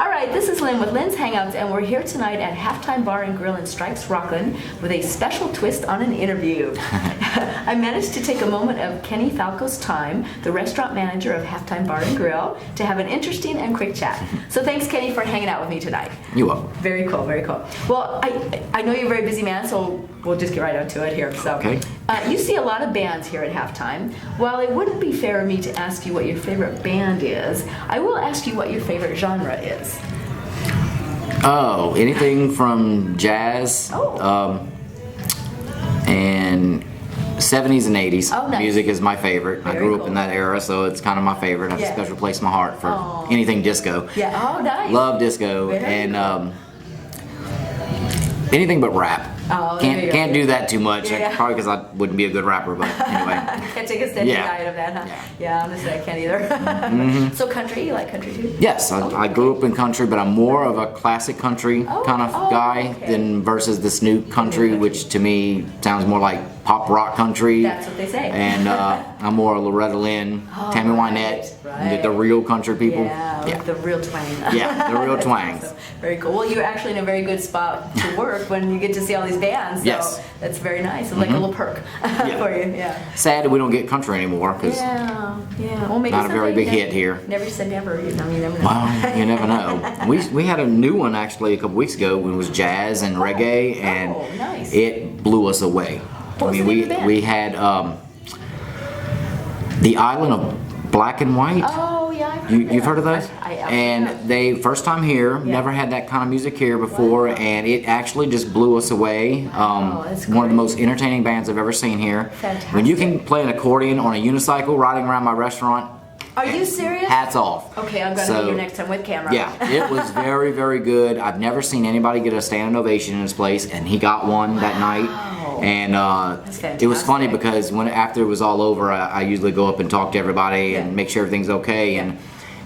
All right, this is Lynn with Lynns Hangouts, and we're here tonight at Halftime Bar and Grill in Strikes, Rocklin, with a special twist on an interview. I managed to take a moment of Kenny Falco's time, the restaurant manager of Halftime Bar and Grill, to have an interesting and quick chat. So thanks, Kenny, for hanging out with me tonight. You're welcome. Very cool, very cool. Well, I know you're a very busy man, so we'll just get right onto it here. So, okay. You see a lot of bands here at Halftime. While it wouldn't be fair of me to ask you what your favorite band is, I will ask you what your favorite genre is. Oh, anything from jazz and 70s and 80s. Oh, nice. Music is my favorite. Very I grew up cool. in that era, so it's kind of my favorite. I have a special place in my heart for anything disco. Yeah, oh, nice. Love disco. Very and cool. Anything but rap. Oh, Can't do that too much. Yeah. Probably because I wouldn't be a good rapper, but anyway. Can't take a steady diet of that, huh? Yeah, honestly, I can't either. So country, you like country too? Yes, I grew up in country, but I'm more of a classic country kind of guy than versus this new country, which to me sounds more like pop rock country. That's what they say. And I'm more Loretta Lynn, Tammy Wynette, the real country people. Yeah, the real twang. Yeah, the real twangs. So, very cool. Well, you're actually in a very good spot to work when you get to see all these bands. So yes. That's very nice. It's like a little perk for you. Yeah. Sad that we don't get country anymore because Well, maybe not a very big someday, hit here. Never say never. You know, you never know. Well, you never know. We had a new one actually a couple weeks ago. It was jazz and reggae, and nice. it blew us away. What was the name of the band? We had the Island of Black and White. Oh yeah, You've heard of those? And they first time here, never had that kind of music here before, and it actually just blew us away. That's one of the most entertaining bands I've ever seen here. Fantastic. When you can play an accordion on a unicycle riding around my restaurant, Are you serious? hats off. Okay, I'm gonna meet you next time with camera. Yeah, it was very, very good. I've never seen anybody get a standing ovation in this place, and he got one that night. And it was funny because after it was all over, I usually go up and talk to everybody and make sure everything's okay.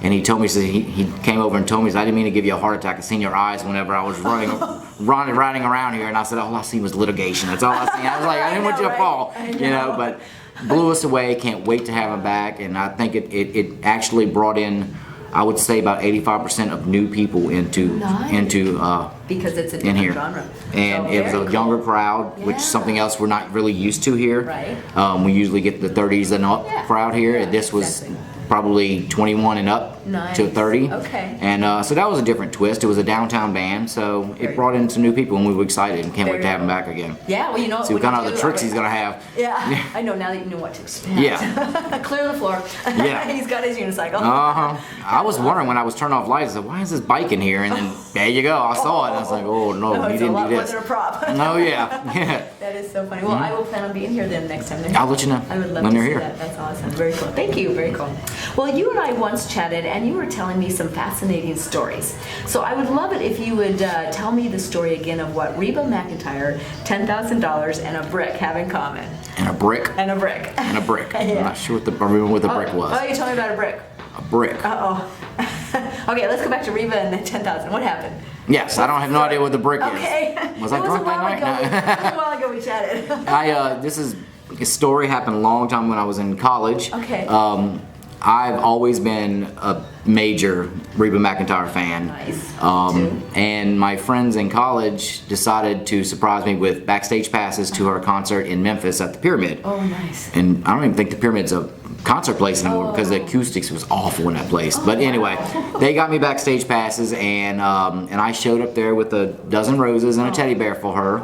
And he told me, he came over and told me, I didn't mean to give you a heart attack. I seen your eyes whenever I was riding around here. And I said, all I seen was litigation. That's all I seen. I was like, I didn't want you to fall, you know. But blew us away. Can't wait to have him back. And I think it actually brought in, I would say, about 85% of new people into because it's a different genre. And So it was a younger crowd, which is something else we're not really used to here. Right. We usually get the 30s and up crowd here. This was probably 21 and up to 30. Okay. And so that was a different twist. It was a downtown band, so it brought in some new people, and we were excited and can't wait to have him back again. Yeah, well, you know. See what kind of the tricks he's gonna have. Yeah, I know now that you know what to expect. Yeah. Clear the floor. Yeah. He's got his unicycle. I was wondering when I was turning off lights, I said, why is this bike in here? And then there you go, I saw it, and I was like, oh no, he didn't do this. It's a lot more than a prop. Oh yeah. That is so funny. Well, I will plan on being here then next time. I'll let you know I would love when to you're see here. that. That's awesome. Very cool. Thank you. Very cool. Well, you and I once chatted, and you were telling me some fascinating stories. So I would love it if you would tell me the story again of what Reba McEntire, $10,000, and a brick have in common. And a brick. And a brick. And a brick. I'm not sure I remember what the brick was. Oh, you told me about a brick. A brick. Okay, let's go back to Reba and the 10,000. What happened? Yes, I don't have no idea what the brick is. Okay. Was I drunk that night? It was a while ago we chatted. This story happened a long time when I was in college. Okay. I've always been a major Reba McEntire fan. Nice. And my friends in college decided to surprise me with backstage passes to her concert in Memphis at the Pyramid. Oh, nice. And I don't even think the Pyramid's a concert place anymore because the acoustics was awful in that place. But anyway, they got me backstage passes, and I showed up there with a dozen roses and a teddy bear for her.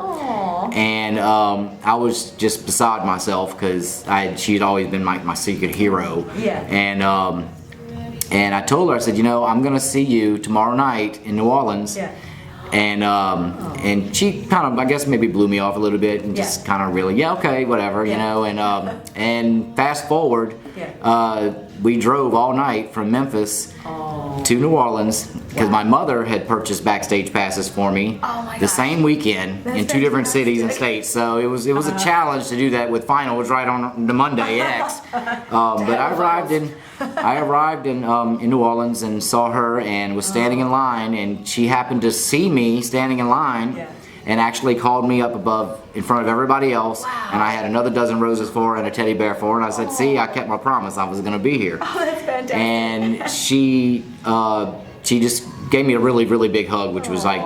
And I was just beside myself because she'd always been my secret hero. Yeah. And I told her, I said, you know, I'm gonna see you tomorrow night in New Orleans. Yeah. And she kind of, I guess, maybe blew me off a little bit and just kind of really, okay, whatever, you know. And fast forward, we drove all night from Memphis to New Orleans because my mother had purchased backstage passes for me the same weekend in two different cities and states. So it was a challenge to do that with finals right on the Monday X. But I arrived in New Orleans and saw her and was standing in line, and she happened to see me standing in line. And actually called me up above in front of everybody else, and I had another dozen roses for her and a teddy bear for her, and I said, see, I kept my promise, I was going to be here. Oh, that's fantastic. And she just gave me a really, really big hug, which was like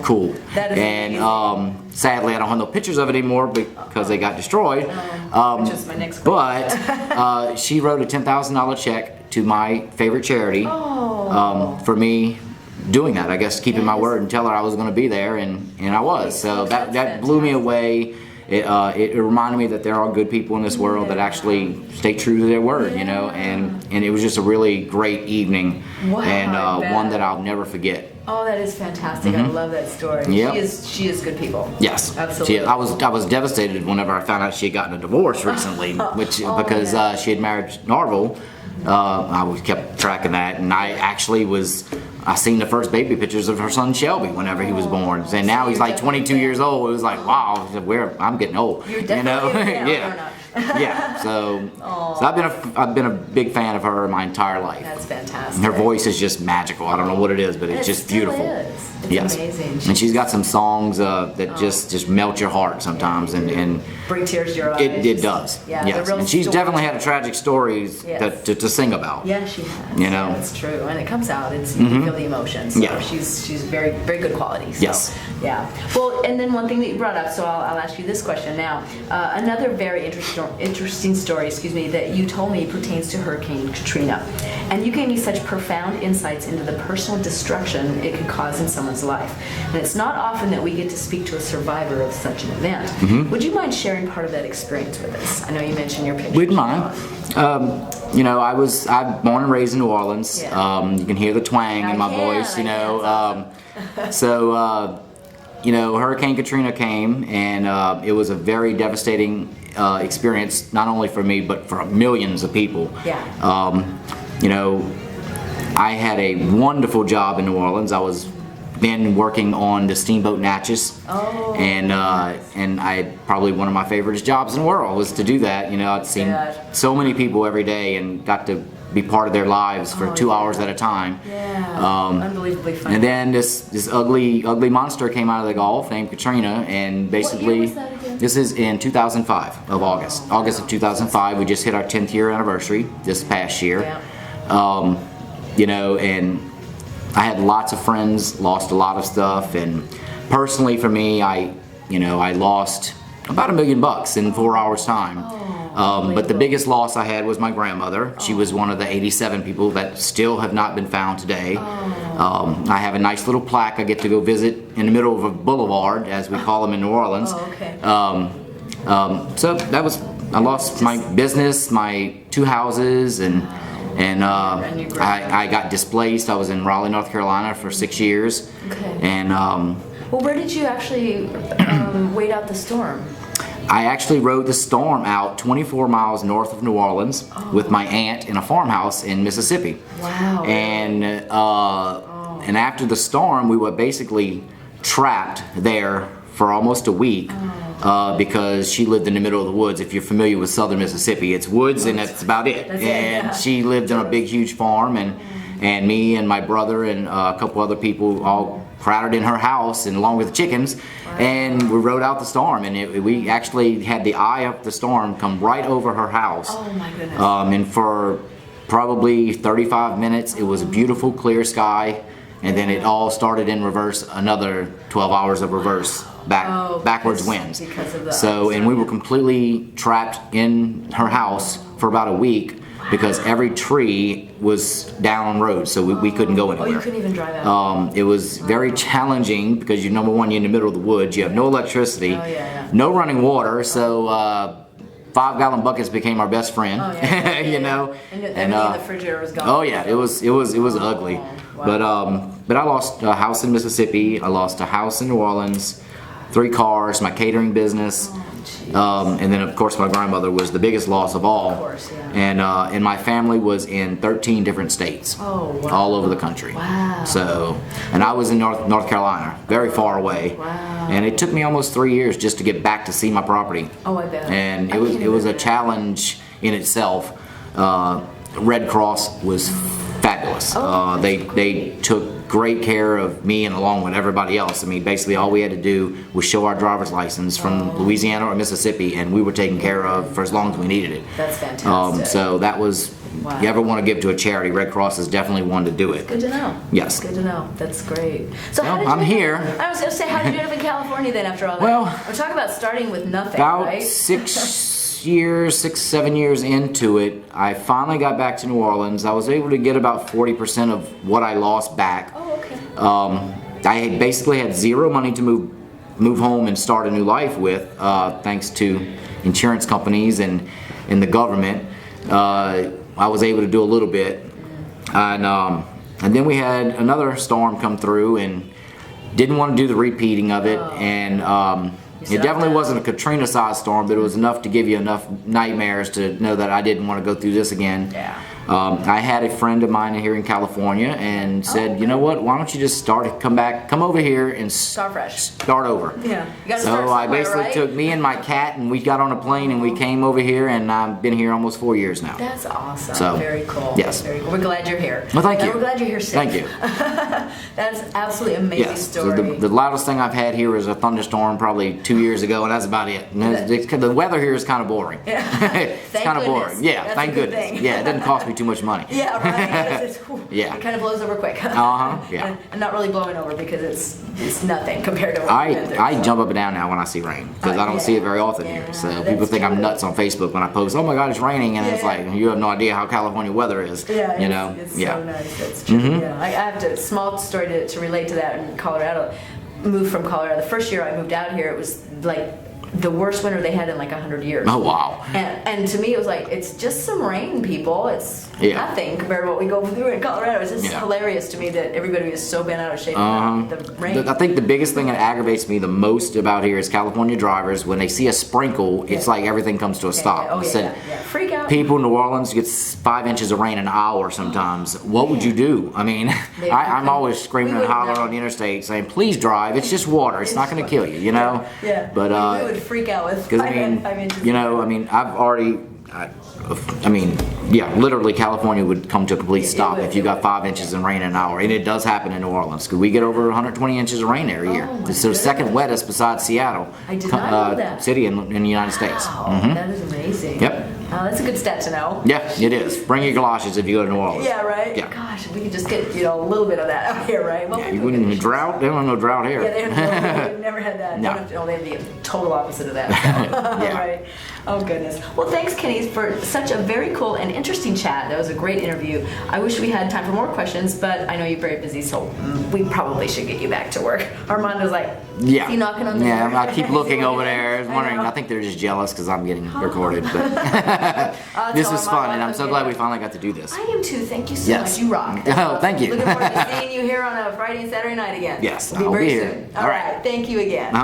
cool. That is and sadly, I don't have no pictures of it anymore because they got destroyed. Which is my next question. But she wrote a $10,000 check to my favorite charity for me doing that. I guess keeping my word and tell her I was going to be there, and I was. So that blew me away. It reminded me that there are good people in this world that actually stay true to their word, you know, and it was just a really great evening, and one that I'll never forget. Oh, that is fantastic! I love that story. Yep. She is good people. Yes, absolutely. I was devastated whenever I found out she had gotten a divorce recently, because she had married Narvel. I kept track of that, and I seen the first baby pictures of her son Shelby whenever he was born, and now he's like 22 years old. It was like, wow, I'm getting old. You're definitely yeah. Yeah, so I've been a big fan of her my entire life. That's fantastic. Her voice is just magical. I don't know what it is, but it's just beautiful. It's amazing. And she's got some songs that just melt your heart sometimes, and bring tears to your eyes. It does. Yeah, yes. And she's definitely had a tragic stories to sing about. Yeah, she has. You know, that's true, and it comes out. It's you feel the emotions. So she's very, very good quality. So, yes. Yeah. Well, and then one thing that you brought up, so I'll ask you this question now. Another very interesting story, that you told me pertains to Hurricane Katrina, and you gave me such profound insights into the personal destruction it could cause in someone's life. And it's not often that we get to speak to a survivor of such an event. Would you mind sharing part of that experience with us? I know you mentioned your picture. Wouldn't mind. You know, I'm born and raised in New Orleans. You can hear the twang in my voice. You know, you know, Hurricane Katrina came, and it was a very devastating experience, not only for me but for millions of people. You know, I had a wonderful job in New Orleans. I was been working on the steamboat Natchez, and I probably one of my favorite jobs in the world was to do that. You know, I'd seen so many people every day and got to be part of their lives for 2 hours at a time. Unbelievably fun. And then this ugly monster came out of the Gulf named Katrina, and basically, what year was that again? This is in 2005 of August of 2005. We just hit our 10th year anniversary this past year. You know, and I had lots of friends, lost a lot of stuff, and personally for me, I lost about $1 million in 4 hours time. But the biggest loss I had was my grandmother. She was one of the 87 people that still have not been found today. I have a nice little plaque I get to go visit in the middle of a boulevard, as we call them in New Orleans. So I lost my business, my 2 houses, and I got displaced. I was in Raleigh, North Carolina for 6 years. And well, where did you actually wait out the storm? I actually rode the storm out 24 miles north of New Orleans with my aunt in a farmhouse in Mississippi. Wow. And after the storm, we were basically trapped there for almost a week. Because she lived in the middle of the woods. If you're familiar with southern Mississippi, it's woods and that's about it. She lived on a big, huge farm, and me and my brother and a couple other people all crowded in her house, and along with the chickens, and we rode out the storm. And we actually had the eye of the storm come right over her house. Oh my goodness. And for probably 35 minutes, it was a beautiful, clear sky, and then it all started in reverse. Another 12 hours of reverse. Backwards winds. And we were completely trapped in her house for about a week because every tree was down on roads, so we couldn't go anywhere. You couldn't even drive out. It was very challenging because number one, you're in the middle of the woods, you have no electricity, no running water, so 5-gallon buckets became our best friend. You know, and the refrigerator was gone. Oh yeah, it was ugly. Wow. But I lost a house in Mississippi. I lost a house in New Orleans. 3 cars, my catering business, and then of course my grandmother was the biggest loss of all. Of course, and my family was in 13 different states, all over the country. Wow. So, and I was in North Carolina, very far away. Wow. And it took me almost 3 years just to get back to see my property. Oh, I bet. And it was a challenge in itself. Red Cross was fabulous. They took great care of me and along with everybody else. I mean, basically all we had to do was show our driver's license from Louisiana or Mississippi, and we were taken care of for as long as we needed it. That's fantastic. So that was Wow. you ever want to give to a charity, Red Cross is definitely one to do it. Good to know. Yes. Good to know. That's great. So Well, how did you I'm here. I was going to say, how did you end up in California then after all that? Well, we're talking about starting with nothing, About right? 7 years into it, I finally got back to New Orleans. I was able to get about 40% of what I lost back. Oh, okay. I basically had zero money to move home and start a new life with, thanks to insurance companies and the government. I was able to do a little bit, and then we had another storm come through, and didn't want to do the repeating of it, and it definitely wasn't a Katrina-sized storm, but it was enough to give you enough nightmares to know that I didn't want to go through this again. Yeah. I had a friend of mine here in California and said, you know what, why don't you just come over here and Start fresh. Start over. Yeah. You gotta So start I somewhere, basically right? took me and my cat, and we got on a plane and we came over here, and I've been here almost 4 years now. That's awesome. So, very cool. yes. Very cool. We're glad you're here. Well, thank And you. we're glad you're here safe. Thank you. That's absolutely amazing Yes. story. So the loudest thing I've had here was a thunderstorm probably 2 years ago, and that's about it. And the weather here is kind of boring. Yeah. It's Thank kind of goodness. boring. Yeah, That's a thank good goodness. thing. Yeah, it doesn't cost me too much money. Yeah, right. Yeah. It kind of blows over quick. Yeah. And not really blowing over because it's nothing compared to what we've been through. I jump up and down now when I see rain, because I don't see it very often here. So people that's think I'm true. nuts on Facebook when I post, oh my God, it's raining, and it's like, you have no idea how California weather is. Yeah, you know? it's Yeah. so nice. That's true. Yeah, I have to small story to relate to that in Colorado. Moved from Colorado. The first year I moved out here, it was like the worst winter they had in like 100 years. Oh wow. And to me it was like, it's just some rain, people. It's nothing compared to what we go through in Colorado. It's just hilarious to me that everybody is so bent out of shape about the rain. I think the biggest thing that aggravates me the most about here is California drivers. When they see a sprinkle, it's like everything comes to a stop. Oh, I said, Freak out. people in New Orleans get 5 inches of rain an hour sometimes. What would you do? I mean, I'm always screaming and hollering on the interstate saying, please drive, it's just water, it's not going to kill you, you know? Yeah. But, we would freak out with because 5 inches. I've already, literally California would come to a complete stop if you got 5 inches of rain in an hour, and it does happen in New Orleans because we get over 120 inches of rain every year. It's the second wettest besides Seattle. I did not know that. City in the United States. Wow, that is amazing. Yep. Oh, that's a good stat to know. Yeah, it is. Bring your galoshes if you go to New Orleans. Yeah, right? Yeah. Gosh, we could just get, a little bit of that out here, right? Well, Yeah, you wouldn't have drought. They don't have no drought here. Yeah, they've never had that. No. They have the total opposite of that. So. Yeah. Right. Oh, goodness. Well, thanks, Kenny, for such a very cool and interesting chat. That was a great interview. I wish we had time for more questions, but I know you're very busy, so we probably should get you back to work. Armando's like, is he knocking on the door? Yeah, I keep looking over there. I was wondering, I think they're just jealous because I'm getting recorded. But this was fun, and I'm so glad we finally got to do this. I am too. Thank you so much. You rock. Oh, thank you. Looking forward to seeing you here on a Friday and Saturday night again. Yes, It'll be I'll very be here. soon. All right. Thank you again.